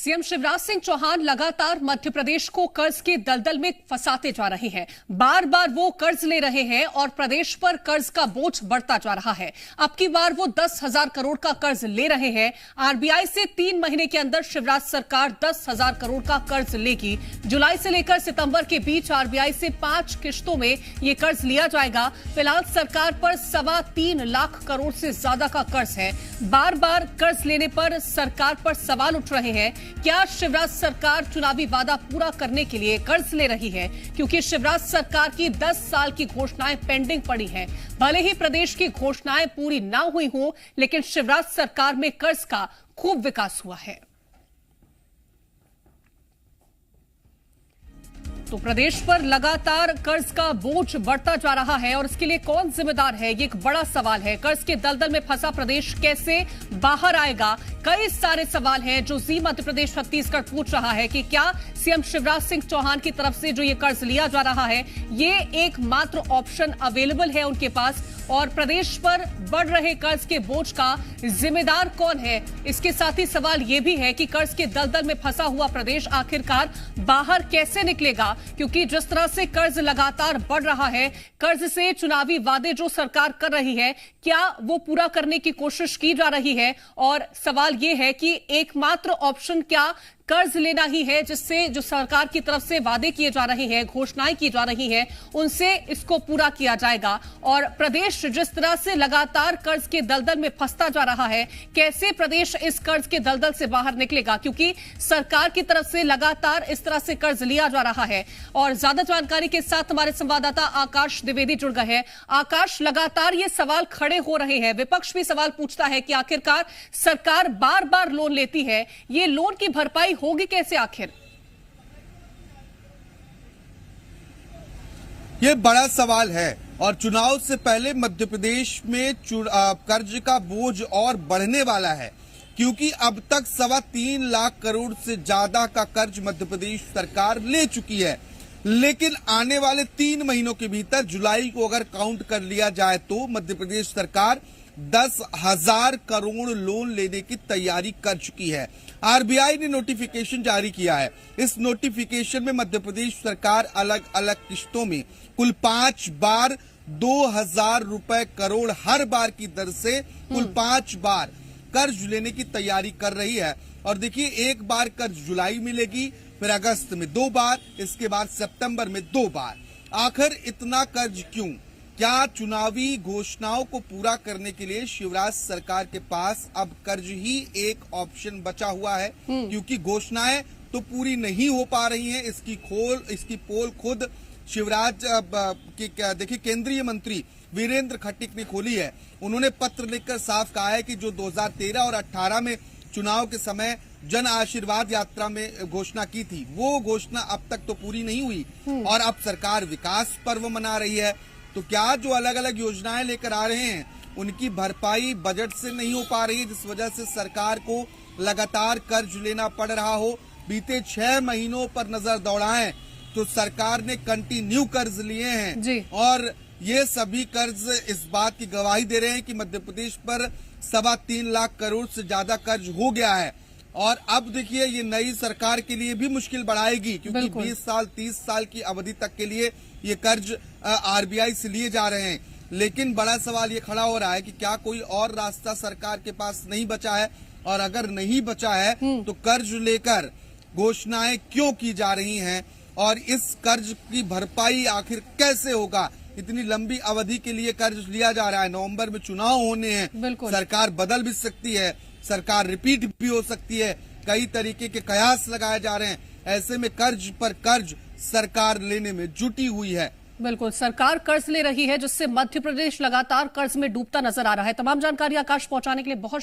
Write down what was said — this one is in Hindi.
सीएम शिवराज सिंह चौहान लगातार मध्य प्रदेश को कर्ज के दलदल में फंसाते जा रहे हैं। बार बार वो कर्ज ले रहे हैं और प्रदेश पर कर्ज का बोझ बढ़ता जा रहा है। अब की बार वो 10,000 करोड़ का कर्ज ले रहे हैं। आरबीआई से 3 महीने के अंदर शिवराज सरकार 10,000 करोड़ का कर्ज लेगी। जुलाई से लेकर सितंबर के बीच आरबीआई से 5 किश्तों में ये कर्ज लिया जाएगा। फिलहाल सरकार पर 3.25 लाख करोड़ से ज्यादा का कर्ज है। बार बार कर्ज लेने पर सरकार पर सवाल उठ रहे हैं, क्या शिवराज सरकार चुनावी वादा पूरा करने के लिए कर्ज ले रही है? क्योंकि शिवराज सरकार की 10 साल की घोषणाएं पेंडिंग पड़ी हैं। भले ही प्रदेश की घोषणाएं पूरी ना हुई हों, लेकिन शिवराज सरकार में कर्ज का खूब विकास हुआ है। तो प्रदेश पर लगातार कर्ज का बोझ बढ़ता जा रहा है और इसके लिए कौन जिम्मेदार है, ये एक बड़ा सवाल है। कर्ज के दलदल में फंसा प्रदेश कैसे बाहर आएगा? कई सारे सवाल हैं जो जी मध्य प्रदेश छत्तीसगढ़ पूछ रहा है कि क्या सीएम शिवराज सिंह चौहान की तरफ से जो ये कर्ज लिया जा रहा है, ये एकमात्र ऑप्शन अवेलेबल है उनके पास, और प्रदेश पर बढ़ रहे कर्ज के बोझ का जिम्मेदार कौन है? इसके साथ ही सवाल यह भी है कि कर्ज के दलदल में फंसा हुआ प्रदेश आखिरकार बाहर कैसे निकलेगा? क्योंकि जिस तरह से कर्ज लगातार बढ़ रहा है, कर्ज से चुनावी वादे जो सरकार कर रही है, क्या वो पूरा करने की कोशिश की जा रही है? और सवाल यह है कि एकमात्र ऑप्शन क्या कर्ज लेना ही है, जिससे जो सरकार की तरफ से वादे किए जा रहे हैं, घोषणाएं की जा रही हैं, उनसे इसको पूरा किया जाएगा? और प्रदेश जिस तरह से लगातार कर्ज के दलदल में फंसता जा रहा है, कैसे प्रदेश इस कर्ज के दलदल से बाहर निकलेगा? क्योंकि सरकार की तरफ से लगातार इस तरह से कर्ज लिया जा रहा है। और ज्यादा जानकारी के साथ हमारे संवाददाता आकाश द्विवेदी जुड़ गए हैं। आकाश, लगातार ये सवाल खड़े हो रहे हैं, विपक्ष भी सवाल पूछता है कि आखिरकार सरकार बार बार लोन लेती है, ये लोन की भरपाई होगी कैसे आखिर? ये बड़ा सवाल है और चुनाव से पहले मध्य प्रदेश में कर्ज का बोझ और बढ़ने वाला है, क्योंकि अब तक 3.25 लाख करोड़ से ज्यादा का कर्ज मध्य प्रदेश सरकार ले चुकी है। लेकिन आने वाले 3 महीनों के भीतर, जुलाई को अगर काउंट कर लिया जाए, तो मध्य प्रदेश सरकार 10,000 करोड़ लोन लेने की तैयारी कर चुकी है। आरबीआई ने नोटिफिकेशन जारी किया है। इस नोटिफिकेशन में मध्य प्रदेश सरकार अलग अलग किश्तों में कुल 5 बार 2,000 रुपए करोड़ हर बार की दर से कुल 5 बार कर्ज लेने की तैयारी कर रही है। और देखिए, एक बार कर्ज जुलाई में लेगी, फिर अगस्त में 2 बार, इसके बाद सितंबर में 2 बार। आखिर इतना कर्ज क्यों? क्या चुनावी घोषणाओं को पूरा करने के लिए शिवराज सरकार के पास अब कर्ज ही एक ऑप्शन बचा हुआ है? क्योंकि घोषणाएं तो पूरी नहीं हो पा रही हैं। इसकी पोल खुद शिवराज देखिए, केंद्रीय मंत्री वीरेंद्र खट्टिक ने खोली है। उन्होंने पत्र लिखकर साफ कहा है कि जो 2013 और 18 में चुनाव के समय जन आशीर्वाद यात्रा में घोषणा की थी, वो घोषणा अब तक तो पूरी नहीं हुई और अब सरकार विकास पर्व मना रही है। तो क्या जो अलग अलग योजनाएं लेकर आ रहे हैं, उनकी भरपाई बजट से नहीं हो पा रही है, जिस वजह से सरकार को लगातार कर्ज लेना पड़ रहा हो? बीते 6 महीनों पर नजर दौड़ाएं तो सरकार ने कंटिन्यू कर्ज लिए हैं जी। और ये सभी कर्ज इस बात की गवाही दे रहे हैं कि मध्य प्रदेश पर 3.25 लाख करोड़ से ज्यादा कर्ज हो गया है। और अब देखिए, ये नई सरकार के लिए भी मुश्किल बढ़ाएगी, क्योंकि 20 साल 30 साल की अवधि तक के लिए ये कर्ज आरबीआई से लिए जा रहे हैं। लेकिन बड़ा सवाल ये खड़ा हो रहा है कि क्या कोई और रास्ता सरकार के पास नहीं बचा है? और अगर नहीं बचा है तो कर्ज लेकर घोषणाएं क्यों की जा रही हैं? और इस कर्ज की भरपाई आखिर कैसे होगा? इतनी लंबी अवधि के लिए कर्ज लिया जा रहा है। नवंबर में चुनाव होने हैं, सरकार बदल भी सकती है, सरकार रिपीट भी हो सकती है, कई तरीके के कयास लगाए जा रहे हैं। ऐसे में कर्ज पर कर्ज सरकार लेने में जुटी हुई है। बिल्कुल, सरकार कर्ज ले रही है, जिससे मध्य प्रदेश लगातार कर्ज में डूबता नजर आ रहा है। तमाम जानकारी आकाश पहुंचाने के लिए बहुत